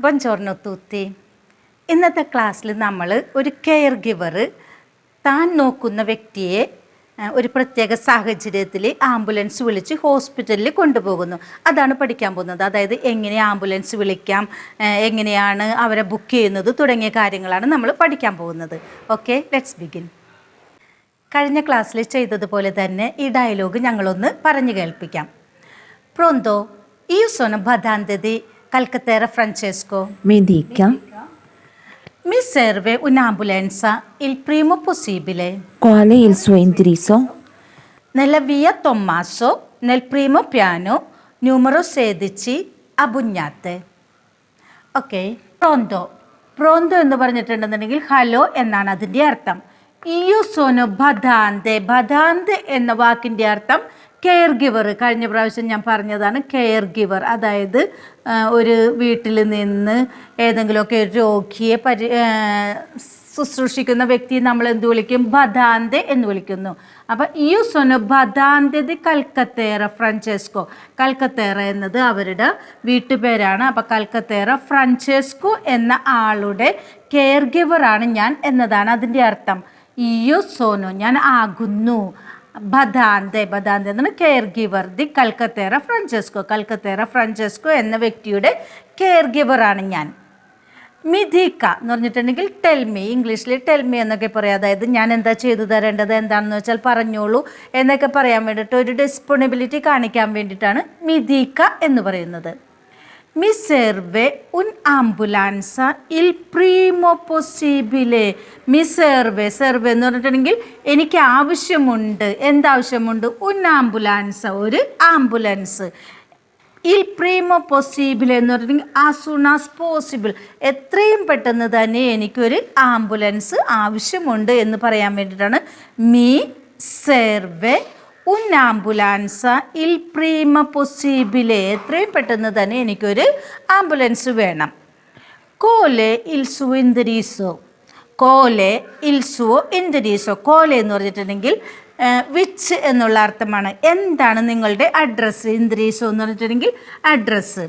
ബോൺജോർണോ തൂത്തി. ഇന്നത്തെ ക്ലാസ്സിൽ നമ്മൾ ഒരു കെയർ ഗിവർ താൻ നോക്കുന്ന വ്യക്തിയെ ഒരു പ്രത്യേക സാഹചര്യത്തിൽ ആംബുലൻസ് വിളിച്ച് ഹോസ്പിറ്റലിൽ കൊണ്ടുപോകുന്നു. അതാണ് പഠിക്കാൻ പോകുന്നത്. അതായത് എങ്ങനെ ആംബുലൻസ് വിളിക്കാം, എങ്ങനെയാണ് അവരെ ബുക്ക് ചെയ്യുന്നത് തുടങ്ങിയ കാര്യങ്ങളാണ് നമ്മൾ പഠിക്കാൻ പോകുന്നത്. Okay, let's begin. കഴിഞ്ഞ ക്ലാസ്സിൽ ചെയ്തതുപോലെ തന്നെ ഈ ഡയലോഗ് ഞങ്ങളൊന്ന് പറഞ്ഞു കേൾപ്പിക്കാം. Pronto, io sono badante di Calcaterra Francesco. Mi dica. Mi serve un'ambulanza il primo possibile. Qual è il suo indirizzo? Nella via Tommaso, nel primo piano, numero 16, a Bugnate. Okay, പ്രോന്തോ. പ്രോന്തോ എന്ന് പറഞ്ഞിട്ടുണ്ടെന്നുണ്ടെങ്കിൽ hello എന്നാണ് അതിൻ്റെ അർത്ഥം. ഇയോ സോനോ ബദാന്തെ. ബദാന്തെ എന്ന വാക്കിൻ്റെ അർത്ഥം കെയർ ഗിവർ. കഴിഞ്ഞ പ്രാവശ്യം ഞാൻ പറഞ്ഞതാണ് കെയർ ഗിവർ. അതായത് ഒരു വീട്ടിൽ നിന്ന് ഏതെങ്കിലുമൊക്കെ ഒരു രോഗിയെ ശുശ്രൂഷിക്കുന്ന വ്യക്തി നമ്മൾ എന്ത് വിളിക്കും? ബദാന്തെ എന്ന് വിളിക്കുന്നു. അപ്പോൾ ഇയോ സോനോ ബദാന്തെ ദി കൽക്കത്തേറ ഫ്രാൻചെസ്കോ. കൽക്കത്തേറ എന്നത് അവരുടെ വീട്ടുപേരാണ്. അപ്പോൾ കൽക്കത്തേറ ഫ്രാൻചെസ്കോ എന്ന ആളുടെ കെയർ ഗിവറാണ് ഞാൻ എന്നതാണ് അതിൻ്റെ അർത്ഥം. ഇയോ സോനോ ഞാൻ ആകുന്നു. ബദാന്തെ. ബദാന്തെ എന്നാണ് care giver the Calcaterra Francesco. Calcaterra Francesco എന്ന വ്യക്തിയുടെ കെയർ ഗിവറാണ് ഞാൻ. മിഥിക്ക എന്ന് പറഞ്ഞിട്ടുണ്ടെങ്കിൽ ടെൽമി. ഇംഗ്ലീഷിൽ ടെൽമി എന്നൊക്കെ പറയാം. അതായത് ഞാൻ എന്താ ചെയ്തു തരേണ്ടത്, എന്താണെന്ന് വെച്ചാൽ പറഞ്ഞോളൂ എന്നൊക്കെ പറയാൻ വേണ്ടിയിട്ട്, ഒരു ഡിസ്പോണിബിലിറ്റി കാണിക്കാൻ വേണ്ടിയിട്ടാണ് മിഥിക്ക എന്ന് പറയുന്നത്. Mi serve un'ambulanza il primo possibile. Mi serve. Serve എന്ന് പറഞ്ഞിട്ടുണ്ടെങ്കിൽ എനിക്ക് ആവശ്യമുണ്ട്. എന്താവശ്യമുണ്ട്? un'ambulanza, ഒരു ആംബുലൻസ്. il primo possibile എന്ന് പറഞ്ഞിട്ടുണ്ടെങ്കിൽ as soon as possible, എത്രയും പെട്ടെന്ന് തന്നെ എനിക്കൊരു ആംബുലൻസ് ആവശ്യമുണ്ട് എന്ന് പറയാൻ വേണ്ടിയിട്ടാണ് mi serve un'ambulanza il prima possibile. എത്രയും പെട്ടെന്ന് തന്നെ എനിക്കൊരു ആംബുലൻസ് വേണം. കോലെ il suo indirizzo. കോലെ il suo indirizzo. കോലെ എന്ന് പറഞ്ഞിട്ടുണ്ടെങ്കിൽ വിച്ച് എന്നുള്ള അർത്ഥമാണ്. എന്താണ് നിങ്ങളുടെ അഡ്രസ്സ്? ഇന്ദ്രീസോ എന്ന് പറഞ്ഞിട്ടുണ്ടെങ്കിൽ അഡ്രസ്സ്.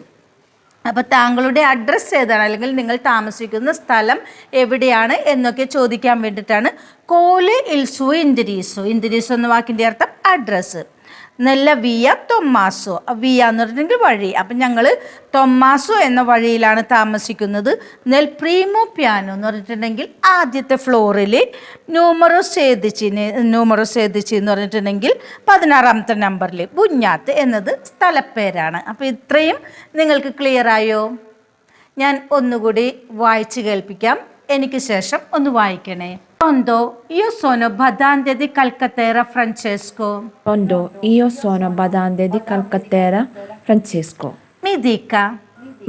അപ്പോൾ താങ്കളുടെ അഡ്രസ്സ് ഏതാണ്, അല്ലെങ്കിൽ നിങ്ങൾ താമസിക്കുന്ന സ്ഥലം എവിടെയാണ് എന്നൊക്കെ ചോദിക്കാൻ വേണ്ടിയിട്ടാണ് കോലെ ഇൽ സു ഇൻഡിരീസോ. ഇൻഡിരീസോ എന്ന വാക്കിൻ്റെ അർത്ഥം അഡ്രസ്സ്. നെല്ല വിയ തൊമ്മാസോ. വിയ എന്ന് പറഞ്ഞിട്ടുണ്ടെങ്കിൽ വഴി. അപ്പം ഞങ്ങൾ തൊമ്മാസോ എന്ന വഴിയിലാണ് താമസിക്കുന്നത്. നെൽ പ്രീമോ പിയാനോ എന്ന് പറഞ്ഞിട്ടുണ്ടെങ്കിൽ ആദ്യത്തെ ഫ്ലോറിൽ. ന്യൂമറോ സേദിച്ചി എന്ന് പറഞ്ഞിട്ടുണ്ടെങ്കിൽ 16ാമത്തെ നമ്പറിൽ. ബുഞ്ഞാത്ത് എന്നത് സ്ഥലപ്പേരാണ്. അപ്പോൾ ഇത്രയും നിങ്ങൾക്ക് ക്ലിയർ ആയോ? ഞാൻ ഒന്നുകൂടി വായിച്ച് കേൾപ്പിക്കാം, എനിക്ക് ശേഷം ഒന്ന് വായിക്കണേ. Pronto, io sono badante di Calcaterra Francesco. Pronto, io sono badante di Calcaterra Francesco. Mi dica.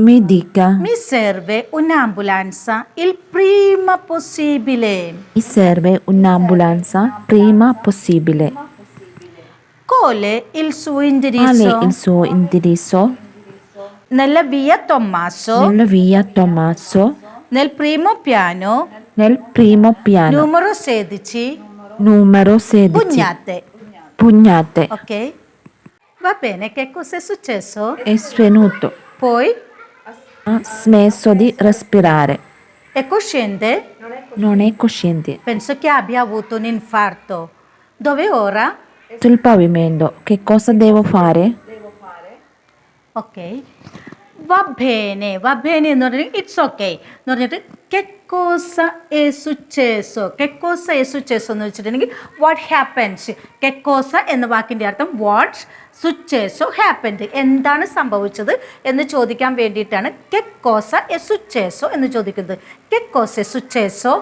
Mi dica. Mi serve un'ambulanza il prima possibile. Mi serve un'ambulanza prima possibile. Qual è il suo indirizzo? Qual è il suo indirizzo? Nella via Tommaso. Nella via Tommaso. Nel primo piano. Nel primo piano. Numero 16. Numero 16. Pugnate. Pugnate. Ok. Va bene, che cosa è successo? È svenuto. Poi? Ha smesso di respirare. È cosciente? Non è cosciente. Penso che abbia avuto un infarto. Dove ora? Sul pavimento. Che cosa devo fare? Ok. Va bene എന്ന് പറഞ്ഞിട്ട് it's okay എന്ന് പറഞ്ഞിട്ട് che cosa è successo. che cosa è successo എന്ന് വെച്ചിട്ടുണ്ടെങ്കിൽ what happens. che cosa എന്ന വാക്കിൻ്റെ അർത്ഥം what, successo happened, എന്താണ് സംഭവിച്ചത് എന്ന് ചോദിക്കാൻ വേണ്ടിയിട്ടാണ് che cosa è successo എന്ന് ചോദിക്കുന്നത്. che cosa è successo?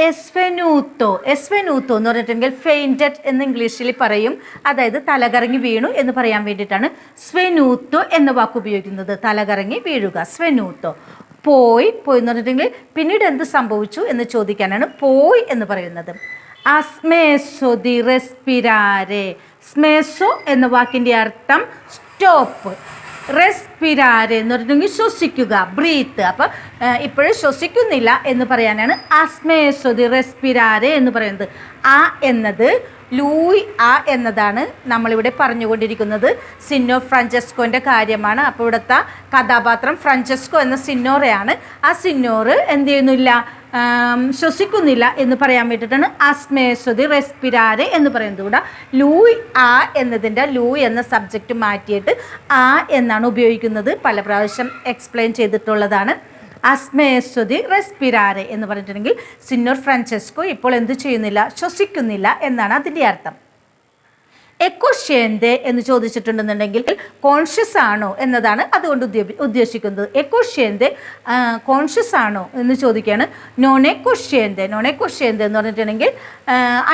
എസ്വെനൂത്തോ. എസ്വെനൂത്തോ എന്ന് പറഞ്ഞിട്ടുണ്ടെങ്കിൽ ഫെയിൻറ്റഡ് എന്ന് ഇംഗ്ലീഷിൽ പറയും. അതായത് തലകറങ്ങി വീണു എന്ന് പറയാൻ വേണ്ടിയിട്ടാണ് സ്വെനൂത്തോ എന്ന വാക്ക് ഉപയോഗിക്കുന്നത്. തലകറങ്ങി വീഴുക, സ്വെനൂത്തോ. പോയി എന്ന് പറഞ്ഞിട്ടുണ്ടെങ്കിൽ പിന്നീട് എന്ത് സംഭവിച്ചു എന്ന് ചോദിക്കാനാണ് പോയി എന്ന് പറയുന്നത്. അസ്മേസോ ദി റെസ്പിരാരെ. സ്മേസോ എന്ന വാക്കിൻ്റെ അർത്ഥം സ്റ്റോപ്പ്. റെസ്പിരാരെ എന്ന് പറഞ്ഞിട്ടുണ്ടെങ്കിൽ ശ്വസിക്കുക, ബ്രീത്ത്. അപ്പം ഇപ്പോഴും ശ്വസിക്കുന്നില്ല എന്ന് പറയാനാണ് അസ്മേസോ ദി റെസ്പിരാരെ എന്ന് പറയുന്നത്. ആ എന്നത് ലൂയി ആ എന്നതാണ് നമ്മളിവിടെ പറഞ്ഞുകൊണ്ടിരിക്കുന്നത്. സിന്നോർ ഫ്രാഞ്ചെസ്കോൻ്റെ കാര്യമാണ്. അപ്പോൾ ഇവിടുത്തെ കഥാപാത്രം ഫ്രാഞ്ചെസ്കോ എന്ന സിന്നോറയാണ്. ആ സിന്നോർ എന്ത് ചെയ്യുന്നില്ല, ശ്വസിക്കുന്നില്ല എന്ന് പറയാൻ വേണ്ടിയിട്ടാണ് അസ്മേസ്വതി റെസ്പിരാരെ എന്ന് പറയുന്നത്. ഇവിടെ ലൂയി ആ എന്നതിൻ്റെ ലൂയി എന്ന സബ്ജക്റ്റ് മാറ്റിയിട്ട് ആ എന്നാണ് ഉപയോഗിക്കുന്നത്. പല പ്രാവശ്യം എക്സ്പ്ലെയിൻ ചെയ്തിട്ടുള്ളതാണ്. അസ്മേസ്വതി റെസ്പിരാരെ എന്ന് പറഞ്ഞിട്ടുണ്ടെങ്കിൽ സിന്നോർ ഫ്രാഞ്ചെസ്കോ ഇപ്പോൾ എന്ത് ചെയ്യുന്നില്ല, ശ്വസിക്കുന്നില്ല എന്നാണ് അതിൻ്റെ അർത്ഥം. എക്കോഷ്യന്തെ എന്ന് ചോദിച്ചിട്ടുണ്ടെന്നുണ്ടെങ്കിൽ കോൺഷ്യസ് ആണോ എന്നതാണ് അതുകൊണ്ട് ഉദ്ദേശിക്കുന്നത്. എക്കോഷ്യന്തെ കോൺഷ്യസ് ആണോ എന്ന് ചോദിക്കുകയാണ്. നോൺ എക്കോഷ്യന്തെ എന്ന് പറഞ്ഞിട്ടുണ്ടെങ്കിൽ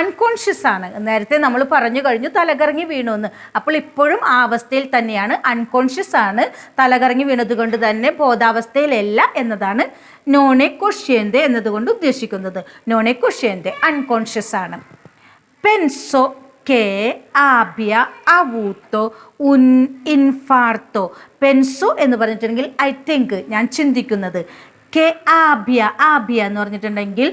അൺകോൺഷ്യസ് ആണ്. നേരത്തെ നമ്മൾ പറഞ്ഞു കഴിഞ്ഞു തലകറങ്ങി വീണു എന്ന്. അപ്പോൾ ഇപ്പോഴും ആ അവസ്ഥയിൽ തന്നെയാണ്, അൺകോൺഷ്യസ് ആണ്, തലകറങ്ങി വീണത് കൊണ്ട് തന്നെ ബോധാവസ്ഥയിലല്ല എന്നതാണ് നോൺ എക്കോഷ്യന്തെ എന്നതുകൊണ്ട് ഉദ്ദേശിക്കുന്നത്. നോൺ എക്കോഷ്യന്തെ അൺകോൺഷ്യസ് ആണ്. പെൻസോ que había avuto un infarto. പെൻസോ എന്ന് പറഞ്ഞിട്ടുണ്ടെങ്കിൽ ഐ തിങ്ക്, ഞാൻ ചിന്തിക്കുന്നത്. കെ ആബിയ എന്ന് പറഞ്ഞിട്ടുണ്ടെങ്കിൽ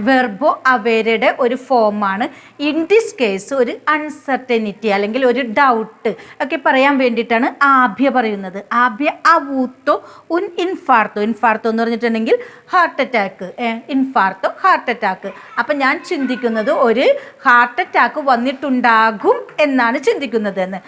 വെർബോ അവരുടെ ഒരു ഫോമാണ്. ഇൻ ദിസ് കേസ് ഒരു അൺസർട്ടനിറ്റി അല്ലെങ്കിൽ ഒരു ഡൗട്ട് ഒക്കെ പറയാൻ വേണ്ടിയിട്ടാണ് ആഭ്യ പറയുന്നത്. ആഭ്യ അവൂത്തോ ഉൻ ഇൻഫാർത്തോ. ഇൻഫാർത്തോ എന്ന് പറഞ്ഞിട്ടുണ്ടെങ്കിൽ ഹാർട്ട് അറ്റാക്ക്, ഇൻഫാർത്തോ ഹാർട്ട് അറ്റാക്ക്. അപ്പം ഞാൻ ചിന്തിക്കുന്നത് ഒരു ഹാർട്ട് അറ്റാക്ക് വന്നിട്ടുണ്ടാകും എന്നാണ് ചിന്തിക്കുന്നത് എന്ന്.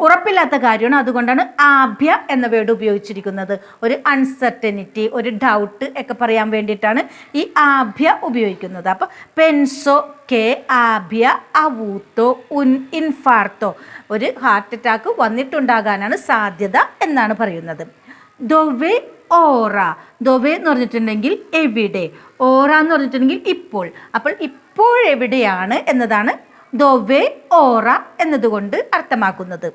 ഉറപ്പില്ലാത്ത കാര്യമാണ്, അതുകൊണ്ടാണ് ആഭ്യ എന്ന വേർഡ് ഉപയോഗിച്ചിരിക്കുന്നത്. ഒരു അൺസർട്ടനിറ്റി, ഒരു ഡൗട്ട് ഒക്കെ പറയാൻ വേണ്ടിയിട്ടാണ് ഈ ആഭ്യ ഉപയോഗിക്കുന്നത്. അപ്പോൾ പെൻസോ കെ ആഭ്യ അവൂത്തോ ഉൻ ഇൻഫാർത്തോ, ഒരു ഹാർട്ട് അറ്റാക്ക് വന്നിട്ടുണ്ടാകാനാണ് സാധ്യത എന്നാണ് പറയുന്നത്. ദൊവേ ഓറ. ദൊവേ എന്ന് പറഞ്ഞിട്ടുണ്ടെങ്കിൽ എവിടെ, ഓറ എന്ന് പറഞ്ഞിട്ടുണ്ടെങ്കിൽ ഇപ്പോൾ. അപ്പോൾ ഇപ്പോഴെവിടെയാണ് എന്നതാണ് ദൊവേ ഓറ എന്നതുകൊണ്ട് അർത്ഥമാക്കുന്നത്.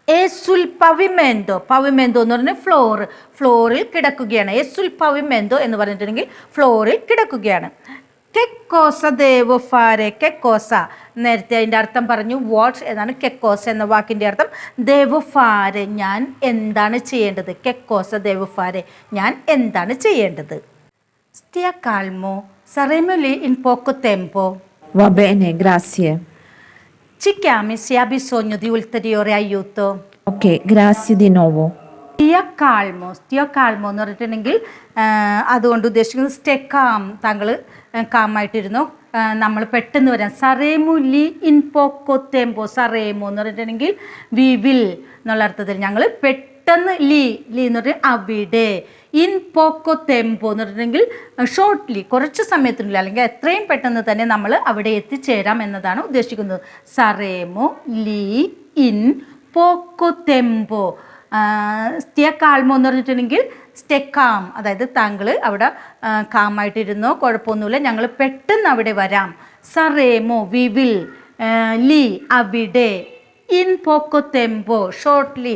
എസുൽ പവിമെന്തോ. പവിമെന്തോ എന്ന് പറഞ്ഞാൽ ഫ്ലോർ, ഫ്ലോറിൽ കിടക്കുകയാണ്. എസുൽ പവിമെന്തോ എന്ന് പറഞ്ഞിട്ടുണ്ടെങ്കിൽ ഫ്ലോറിൽ കിടക്കുകയാണ്. കെക്കോസ ദേവോ ഫാരെ. കെക്കോസ നേരത്തെ അതിൻ്റെ അർത്ഥം പറഞ്ഞു, വാട്ട് എന്നാണ് കെക്കോസ എന്ന വാക്കിൻ്റെ അർത്ഥം. ദേവോ ഫാരെ ഞാൻ എന്താണ് ചെയ്യേണ്ടത്. കെക്കോസ ദേവോ ഫാരെ ഞാൻ എന്താണ് ചെയ്യേണ്ടത്. സ്റ്റിയ കാൽമോ സറേമൊലി ഇൻ പോക്കോ ടെമ്പോ. Va bene, grazie. Ci chiami se ha bisogno di ulteriore aiuto. Ok, grazie di nuovo. സ്റ്റിയ കാൽമോ എന്ന് പറഞ്ഞിട്ടുണ്ടെങ്കിൽ അതുകൊണ്ട് ഉദ്ദേശിക്കുന്നത് സ്റ്റേ കാം, താങ്കൾ കാമായിട്ടിരുന്നു, നമ്മൾ പെട്ടെന്ന് വരാം. സറേമു ലി ഇൻ പോക്കോ ടെമ്പോ. സറേമോ എന്ന് പറഞ്ഞിട്ടുണ്ടെങ്കിൽ വി വിൽ എന്നുള്ള അർത്ഥത്തിൽ ഞങ്ങൾ പെട്ടെന്ന്, ലി എന്ന് പറഞ്ഞാൽ അവിടെ, ഇൻ പോക്കോ ടെമ്പോ എന്ന് പറഞ്ഞിട്ടുണ്ടെങ്കിൽ ഷോർട്ട്ലി കുറച്ച് സമയത്തിനുള്ളിൽ അല്ലെങ്കിൽ എത്രയും പെട്ടെന്ന് തന്നെ നമ്മൾ അവിടെ എത്തിച്ചേരാം എന്നതാണ് ഉദ്ദേശിക്കുന്നത്. സറേമോ ലി ഇൻ പോക്കോ ടെമ്പോ. സ്റ്റിയ കാൽമോ എന്ന് പറഞ്ഞിട്ടുണ്ടെങ്കിൽ സ്റ്റേ കാം, അതായത് താങ്കൾ അവിടെ കാമായിട്ടിരുന്നോ, കുഴപ്പമൊന്നുമില്ല, ഞങ്ങൾ പെട്ടെന്ന് അവിടെ വരാം. സറേമോ വി വിൽ, ലി അവിടെ, ഇൻ പോക്കോ ടെമ്പോ ഷോർട്ട്ലി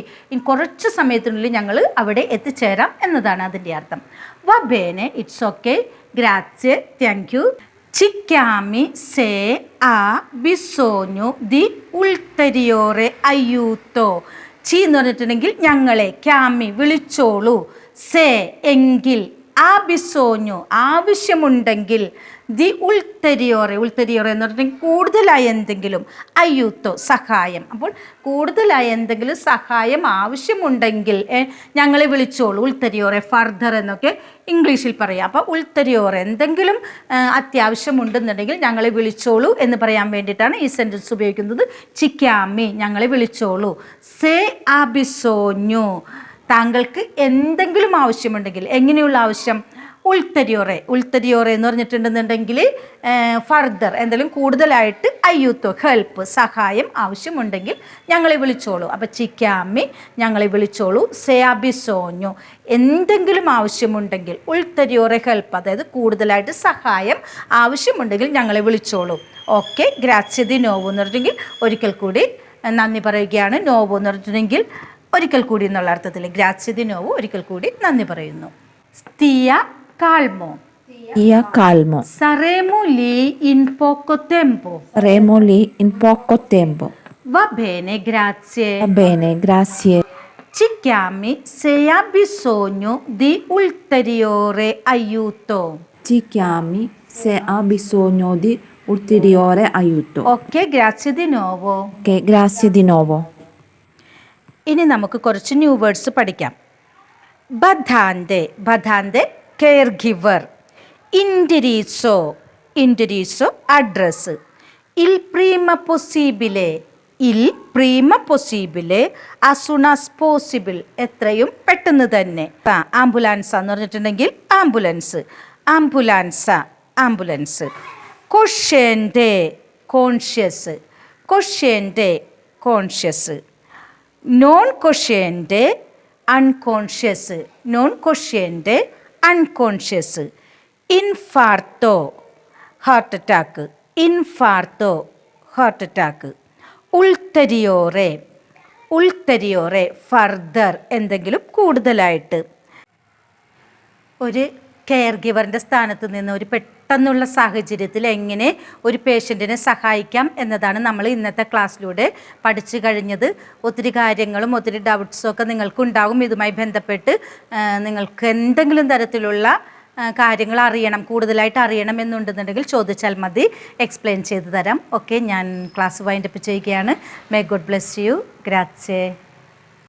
കുറച്ച് സമയത്തിനുള്ളിൽ ഞങ്ങൾ അവിടെ എത്തിച്ചേരാം എന്നതാണ് അതിൻ്റെ അർത്ഥം. വ ബേനെ ഇറ്റ്സ് ഓക്കെ, ഗ്രാzie, thank you. Ci chiami se ha bisogno di ulteriore aiuto. ചി എന്ന് പറഞ്ഞിട്ടുണ്ടെങ്കിൽ ഞങ്ങളെ, ക്യാമി വിളിച്ചോളൂ, സേ എങ്കിൽ, ആ ബിസോഞ്ഞു ആവശ്യമുണ്ടെങ്കിൽ, ദി ഉൾത്തരിയോറെ എന്ന് പറഞ്ഞിട്ടുണ്ടെങ്കിൽ കൂടുതലായി എന്തെങ്കിലും, അയ്യൂത്തോ സഹായം. അപ്പോൾ കൂടുതലായി എന്തെങ്കിലും സഹായം ആവശ്യമുണ്ടെങ്കിൽ ഞങ്ങളെ വിളിച്ചോളൂ. ഉൾത്തരിയോറെ ഫർദർ എന്നൊക്കെ ഇംഗ്ലീഷിൽ പറയാം. അപ്പോൾ ഉൾത്തരിയോറെ എന്തെങ്കിലും അത്യാവശ്യമുണ്ടെന്നുണ്ടെങ്കിൽ ഞങ്ങളെ വിളിച്ചോളൂ എന്ന് പറയാൻ വേണ്ടിയിട്ടാണ് ഈ സെൻറ്റൻസ് ഉപയോഗിക്കുന്നത്. ചിക്കാമി ഞങ്ങളെ വിളിച്ചോളൂ. സേ ആബിസോഞ്ഞു താങ്കൾക്ക് എന്തെങ്കിലും ആവശ്യമുണ്ടെങ്കിൽ. എങ്ങനെയുള്ള ആവശ്യം? ഉൾത്തരിയോറെ എന്ന് പറഞ്ഞിട്ടുണ്ടെന്നുണ്ടെങ്കിൽ ഫർദർ എന്തെങ്കിലും കൂടുതലായിട്ട്, അയ്യൂത്തോ ഹെൽപ്പ് സഹായം ആവശ്യമുണ്ടെങ്കിൽ ഞങ്ങളെ വിളിച്ചോളൂ. അപ്പോൾ ചിക്കാമി ഞങ്ങളെ വിളിച്ചോളൂ. സെയാബിസോഞ്ഞു എന്തെങ്കിലും ആവശ്യമുണ്ടെങ്കിൽ, ഉൾത്തരിയോറെ ഹെൽപ്പ് അതായത് കൂടുതലായിട്ട് സഹായം ആവശ്യമുണ്ടെങ്കിൽ ഞങ്ങളെ വിളിച്ചോളൂ. ഓക്കെ, ഗ്രാzie di nuovo എന്ന് പറഞ്ഞിട്ടുണ്ടെങ്കിൽ ഒരിക്കൽ കൂടി നന്ദി പറയുകയാണ്. നോവോ എന്ന് പറഞ്ഞിട്ടുണ്ടെങ്കിൽ ഒരിക്കൽ കൂടി എന്നുള്ള അർത്ഥത്തിൽ ഗ്രാzie di nuovo ഒരിക്കൽ കൂടി നന്ദി പറയുന്നു. സ്റ്റിയ calmo. Stia calmo. Saremo lì in poco tempo. Saremo lì in poco tempo. Va bene, grazie. Va bene, grazie. Ci chiami se ha bisogno di ulteriore aiuto. Ci chiami se ha bisogno di ulteriore aiuto. Okay, ഗ്രാzie di nuovo. Ok, grazie di nuovo. ഇനി നമുക്ക് കുറച്ച് new words പഠിക്കാം. ബദാന്തെ, ബദാന്തെ care giver. ഇൻഡിരീസോ, ഇൻഡിരീസോ address. ഇൽ prima പൊസിബിലെ, ഇൽ prima പൊസിബിലെ അസുണാസ് possible, എത്രയും പെട്ടെന്ന് തന്നെ. ആംബുലാൻസ എന്ന് പറഞ്ഞിട്ടുണ്ടെങ്കിൽ ആംബുലൻസ്, ആംബുലാൻസ ആംബുലൻസ്. കൊഷ്യൻ്റെ, കോൺഷ്യസ്, കൊഷ്യൻ്റെ കോൺഷ്യസ്. നോൺ കൊഷ്യൻ്റെ അൺകോൺഷ്യസ്, നോൺ കൊഷ്യൻ്റെ അൺകോൺഷ്യസ്. ഇൻഫാർട്ടോ ഹാർട്ട് അറ്റാക്ക്, ഇൻഫാർട്ടോ ഹാർട്ട് അറ്റാക്ക്. ഉൾത്തരിയോറെ, ഉൾത്തരിയോറെ ഫർദർ, എന്തെങ്കിലും കൂടുതലായിട്ട്. ഒരു കെയർ ഗിവറിൻ്റെ സ്ഥാനത്ത് നിന്ന് ഒരു പെട്ടെന്നുള്ള സാഹചര്യത്തിൽ എങ്ങനെ ഒരു പേഷ്യൻറ്റിനെ സഹായിക്കാം എന്നതാണ് നമ്മൾ ഇന്നത്തെ ക്ലാസ്സിലൂടെ പഠിച്ചു കഴിഞ്ഞത്. ഒത്തിരി കാര്യങ്ങളും ഒത്തിരി ഡൗട്ട്സും ഒക്കെ നിങ്ങൾക്കുണ്ടാകും. ഇതുമായി ബന്ധപ്പെട്ട് നിങ്ങൾക്ക് എന്തെങ്കിലും തരത്തിലുള്ള കാര്യങ്ങൾ അറിയണം, കൂടുതലായിട്ട് അറിയണം എന്നുണ്ടെന്നുണ്ടെങ്കിൽ ചോദിച്ചാൽ മതി, എക്സ്പ്ലെയിൻ ചെയ്തു തരാം. ഓക്കെ, ഞാൻ ക്ലാസ് വൈൻഡപ്പ് ചെയ്യുകയാണ്. May God bless you. ഗ്രാzie.